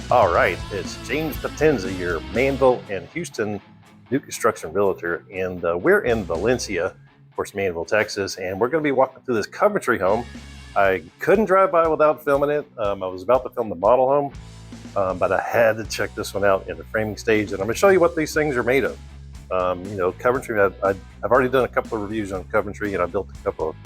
All right, it's James Potenza, your Manvel and Houston new construction realtor, and we're in Valencia, of course, Manvel, Texas, and we're going to be walking through this Coventry home. I couldn't drive by without filming it. I was about to film the model home, but I had to check this one out in the framing stage, and I'm going to show you what these things are made of. You know, Coventry, I've already done a couple of reviews on Coventry, and I built a couple of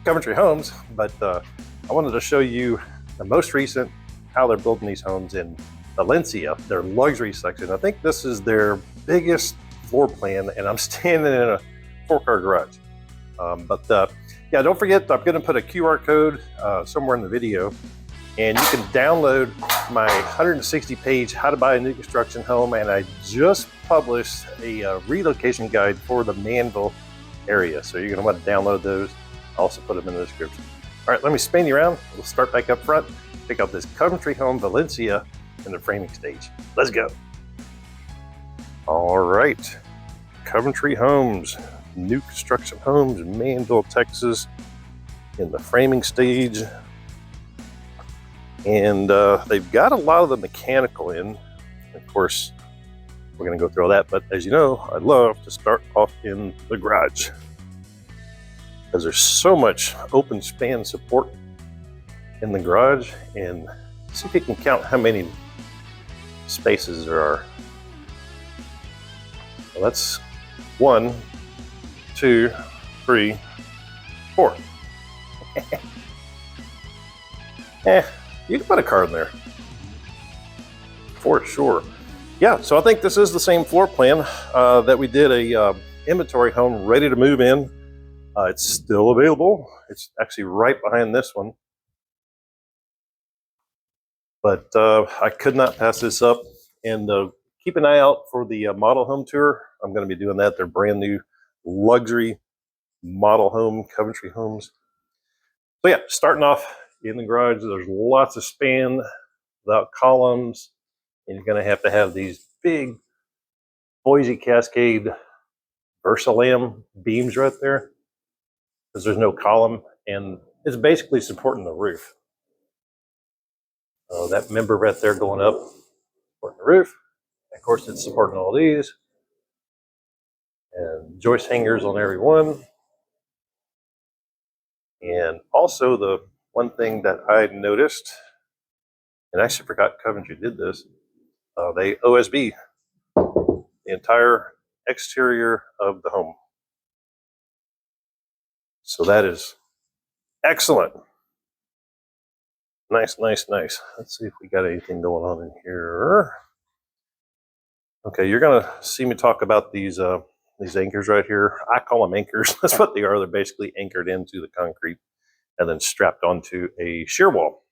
Coventry homes, but I wanted to show you the most recent, how they're building these homes in Valencia, their luxury section. I think this is their biggest floor plan, and I'm standing in a 4-car garage. Yeah, don't forget, I'm going to put a QR code somewhere in the video, and you can download my 160-page How to Buy a New Construction Home, and I just published a relocation guide for the Manvel area, so you're going to want to download those. I'll also put them in the description. All right, let me spin you around. We'll start back up front. Pick out this Coventry home, Valencia, in the framing stage. Let's go. All right, Coventry Homes, new construction homes, Manvel, Texas, in the framing stage. And they've got a lot of the mechanical in. Of course, we're going to go through all that, but as you know, I love to start off in the garage because there's so much open span support in the garage. And see if you can count how many spaces there are. Well, that's 1, 2, 3, 4. You can put a car in there for sure. Yeah, so I think this is the same floor plan that we did a inventory home ready to move in. It's still available. It's actually right behind this one. But I could not pass this up, and keep an eye out for the model home tour. I'm going to be doing that. They're brand new luxury model home, Coventry homes. So yeah, starting off in the garage, there's lots of span without columns, and you're going to have these big Boise Cascade Versalam beams right there because there's no column, and it's basically supporting the roof. That member right there going up, supporting the roof. Of course, it's supporting all these. And joist hangers on every one. And also the one thing that I noticed, and I actually forgot Coventry did this, they OSB the entire exterior of the home. So that is excellent. Nice, nice, nice. Let's see if we got anything going on in here. Okay, you're gonna see me talk about these anchors right here. I call them anchors. That's what they are. They're basically anchored into the concrete and then strapped onto a shear wall.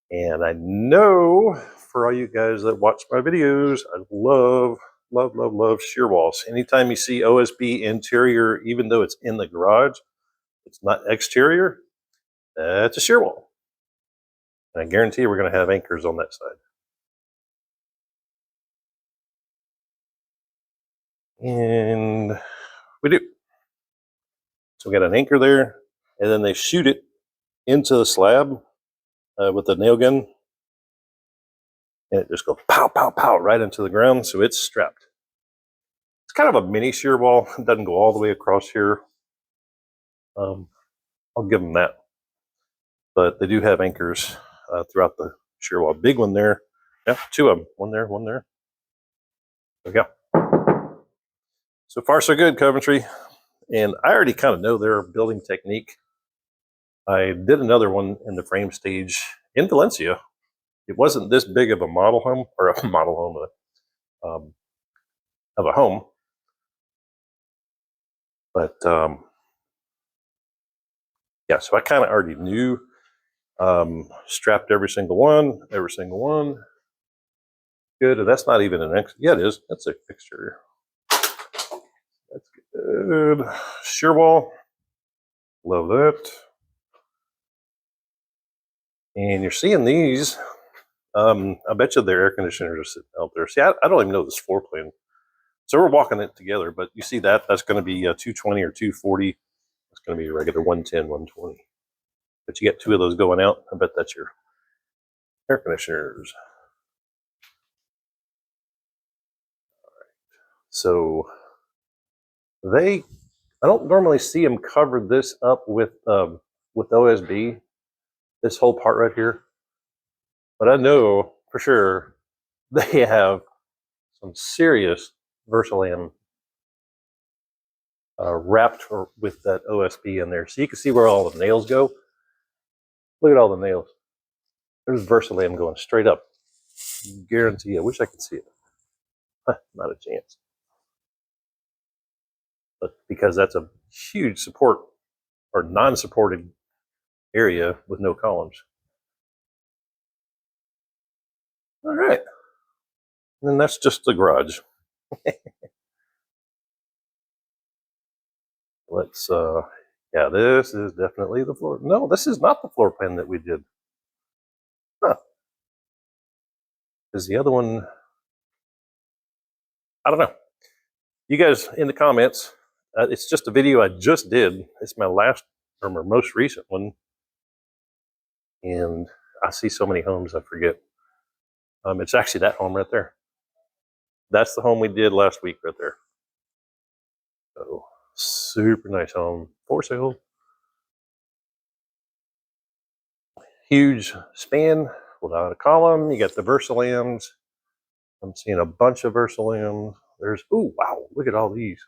And I know for all you guys that watch my videos, I love, love, love, love shear walls. Anytime you see OSB interior, even though it's in the garage, it's not exterior, that's a shear wall. And I guarantee we're going to have anchors on that side. And we do. So we got an anchor there, and then they shoot it into the slab with a nail gun, and it just goes pow, pow, pow right into the ground, so it's strapped. It's kind of a mini shear wall. It doesn't go all the way across here. I'll give them that. But they do have anchors throughout the shear wall. Big one there. Yeah, 2 of them. One there, one there. There we go. So far, so good, Coventry. And I already kind of know their building technique. I did another one in the frame stage in Valencia. It wasn't this big of a model home, or a model home of a home. But yeah, so I kind of already knew. Strapped every single one. Good. And that's not even an exterior. Yeah, it is. That's an exterior. That's good. Shear wall. Love that. And you're seeing these. I bet you their air conditioners are sitting out there. See, I don't even know this floor plan. So we're walking it together, but you see that? That's going to be 220 or 240. It's going to be a regular 110, 120. But you get 2 of those going out. I bet that's your Air conditioners. So I don't normally see them cover this up with OSB, this whole part right here, but I know for sure they have some serious Versalam wrapped with that OSB in there, so you can see where all the nails go. Look at all the nails. There's Versalam going straight up. Guarantee. I wish I could see it. Not a chance. But because that's a huge support or non-supported area with no columns. All right. And then that's just the garage. Let's yeah, this is definitely the floor. No, this is not the floor plan that we did. Huh. Is the other one, I don't know. You guys in the comments, it's just a video I just did. It's my last or my most recent one. And I see so many homes I forget. It's actually that home right there. That's the home we did last week right there. So super nice home for sale. Huge span without a column. You got the Versalams. I'm seeing a bunch of Versalams. There's, oh wow, look at all these.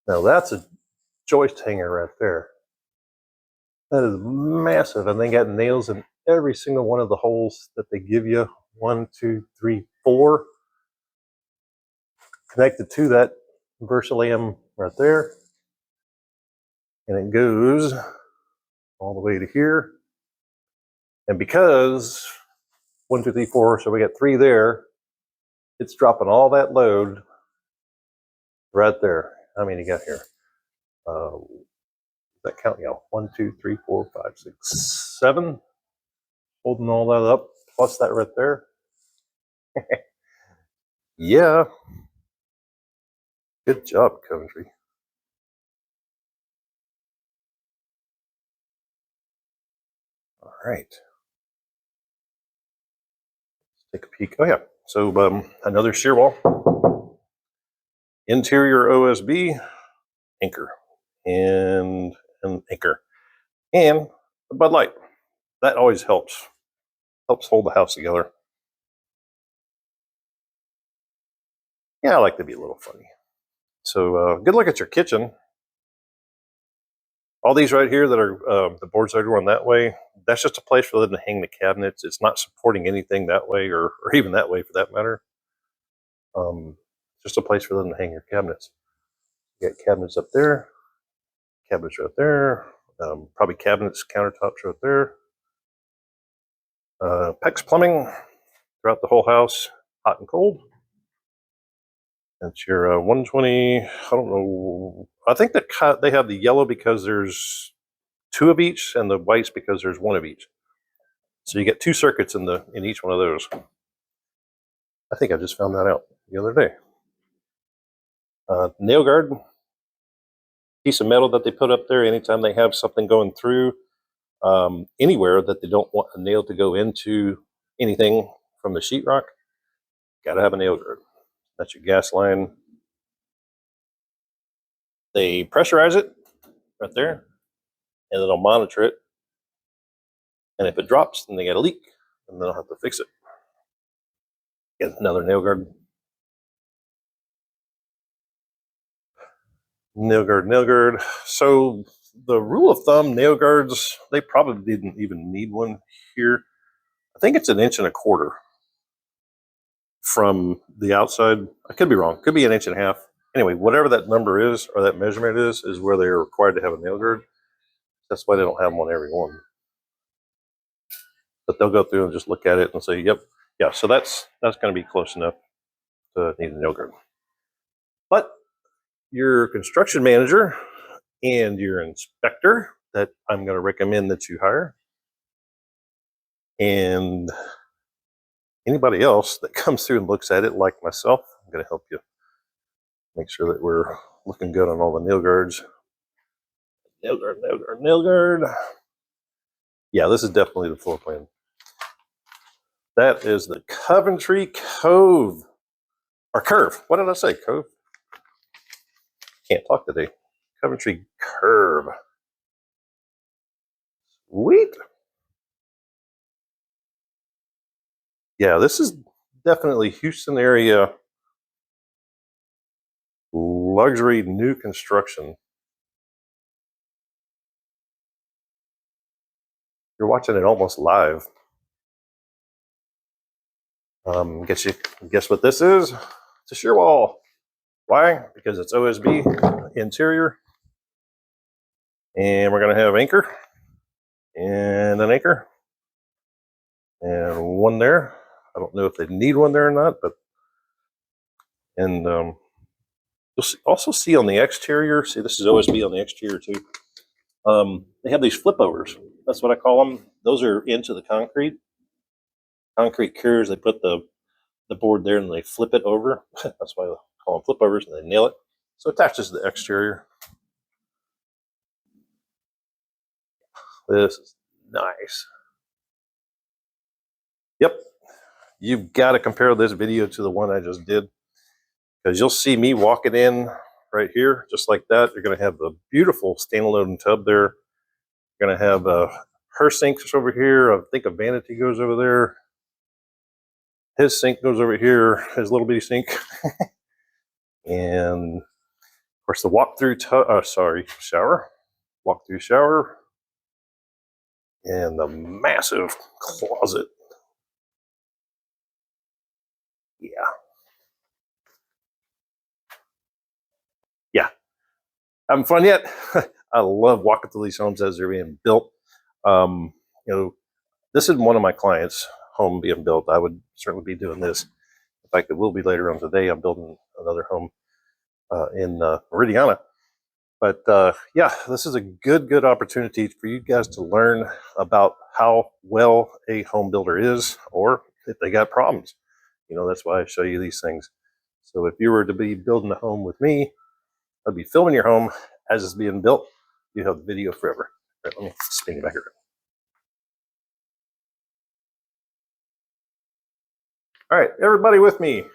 Now that's a joist hanger right there. That is massive, and they got nails in every single one of the holes that they give you. 1, 2, 3, 4 connected to that Versalam right there, and it goes all the way to here. And because 1, 2, 3, 4, so we got 3 there, it's dropping all that load right there. How many you got here? That count? Yeah, 1, 2, 3, 4, 5, 6, 7. Holding all that up, plus that right there. Yeah. Good job, Coventry. All right. Let's take a peek. Oh yeah. So another shear wall. Interior OSB anchor and an anchor and a Bud Light. That always helps hold the house together. Yeah, I like to be a little funny. So good look at your kitchen. All these right here that are the boards that are going that way, that's just a place for them to hang the cabinets. It's not supporting anything that way or even that way for that matter. Just a place for them to hang your cabinets. You got cabinets up there, cabinets right there, probably cabinets, countertops right there. PEX plumbing throughout the whole house, hot and cold. That's your 120. I don't know. I think that they have the yellow because there's 2 of each, and the whites because there's 1 of each. So you get 2 circuits in each one of those. I think I just found that out the other day. Nail guard, piece of metal that they put up there anytime they have something going through anywhere that they don't want a nail to go into anything from the sheetrock. Got to have a nail guard. That's your gas line. They pressurize it right there, and it'll monitor it. And if it drops, then they got a leak, and they'll have to fix it. Get another nail guard. Nail guard, nail guard. So the rule of thumb, nail guards, they probably didn't even need one here. I think it's 1.25 inches from the outside. I could be wrong. Could be 1.5 inches. Anyway, whatever that number is or that measurement is where they're required to have a nail guard. That's why they don't have them on every one. But they'll go through and just look at it and say, yep, yeah, so that's going to be close enough to need a nail guard. But your construction manager and your inspector that I'm going to recommend that you hire, and anybody else that comes through and looks at it like myself, I'm going to help you make sure that we're looking good on all the nail guards. Nail guard, nail guard, nail guard. Yeah, this is definitely the floor plan. That is the Coventry Cove, or Curve. What did I say? Cove? Can't talk today. Coventry Curve. Sweet. Yeah, this is definitely Houston area luxury new construction. You're watching it almost live. Guess what this is? It's a shear wall. Why? Because it's OSB interior, and we're gonna have anchor and an anchor and one there. I don't know if they need one there or not, but and you'll also see on the exterior. See, this is OSB on the exterior too. They have these flip overs. That's what I call them. Those are into the concrete. Concrete cures. They put the board there and they flip it over. That's why I call them flip overs, and they nail it. So it attaches to the exterior. This is nice. Yep. You've got to compare this video to the one I just did, because you'll see me walking in right here, just like that. You're going to have the beautiful standalone tub there. You're going to have her sink over here. I think a vanity goes over there. His sink goes over here, his little bitty sink. And of course the walk-through shower. Walk-through shower. And the massive closet. Yeah. Yeah. Having fun yet? I love walking through these homes as they're being built. You know, this is one of my clients' home being built. I would certainly be doing this. In fact, it will be later on today. I'm building another home in Meridiana. But yeah, this is a good opportunity for you guys to learn about how well a home builder is, or if they got problems. You know, that's why I show you these things. So if you were to be building a home with me, I'd be filming your home as it's being built. You have the video forever. All right, let me spin it back here. All right, everybody with me.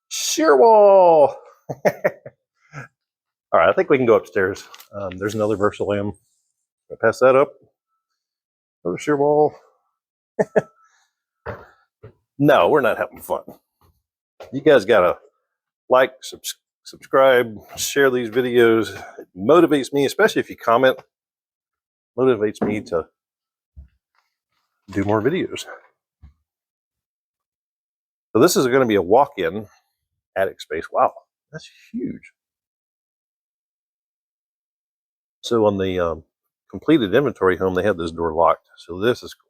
Shear wall. All right, I think we can go upstairs. There's another Versalam. Pass that up. Another shear wall. No, we're not having fun. You guys gotta like, subscribe, share these videos. It motivates me, especially if you comment. Motivates me to do more videos. So this is going to be a walk-in attic space. Wow, that's huge. So on the completed inventory home, they have this door locked. So this is cool.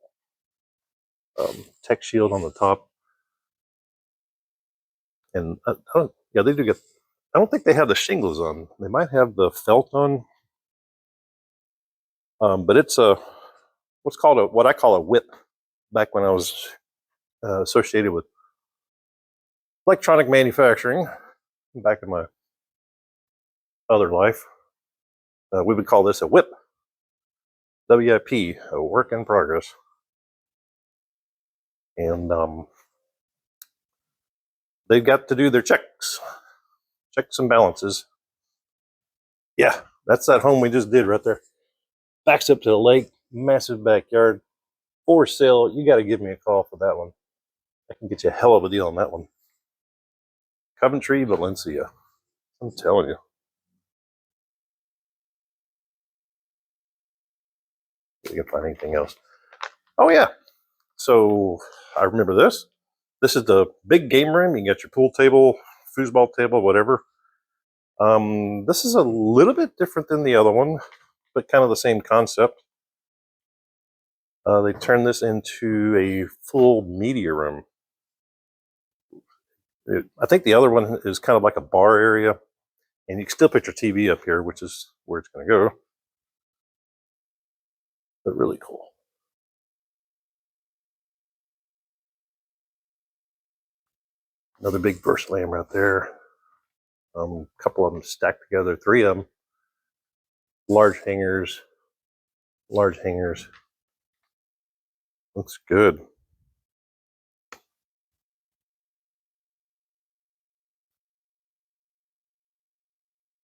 Tech shield on the top. And yeah, they do get, I don't think they have the shingles on. They might have the felt on. But it's what I call a whip, back when I was associated with electronic manufacturing back in my other life. We would call this a whip. WIP, a work in progress. And they've got to do their checks and balances. Yeah, that's that home we just did right there. Backs up to the lake, massive backyard, for sale. You got to give me a call for that one. I can get you a hell of a deal on that one. Coventry, Valencia. I'm telling you. We can find anything else. Oh yeah. So I remember this. This is the big game room. You can get your pool table, foosball table, whatever. This is a little bit different than the other one, but kind of the same concept. They turned this into a full media room. I think the other one is kind of like a bar area, and you can still put your TV up here, which is where it's going to go. But really cool. Another big Versalam right there. A couple of them stacked together, 3 of them. Large hangers. Looks good.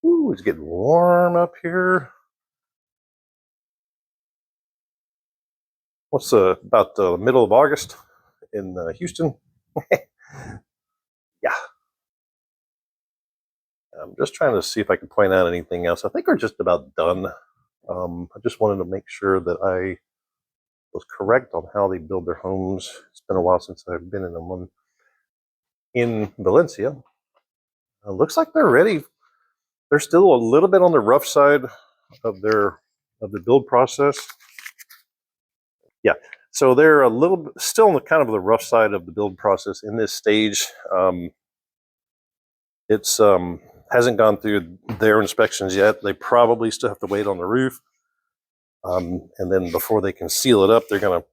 Ooh, it's getting warm up here. What's about the middle of August in Houston? Yeah. I'm just trying to see if I can point out anything else. I think we're just about done. I just wanted to make sure that I was correct on how they build their homes. It's been a while since I've been in them. In Valencia, looks like they're ready. They're still a little bit on the rough side of the build process. Yeah, so they're a little bit still on the kind of the rough side of the build process in this stage. It's hasn't gone through their inspections yet. They probably still have to wait on the roof, and then before they can seal it up, they're going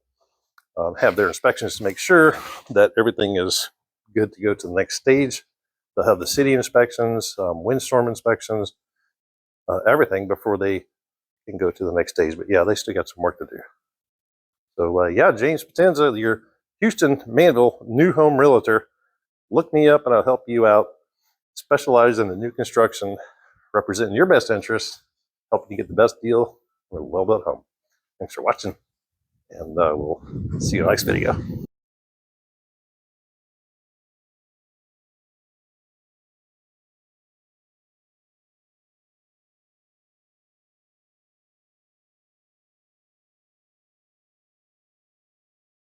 to have their inspections to make sure that everything is good to go to the next stage. They'll have the city inspections, windstorm inspections, everything before they can go to the next stage. But yeah, they still got some work to do. So yeah, James Potenza, your Houston Manvel new home realtor. Look me up and I'll help you out. Specialize in the new construction, representing your best interests, helping you get the best deal with a well-built home. Thanks for watching, and we'll see you in the next video.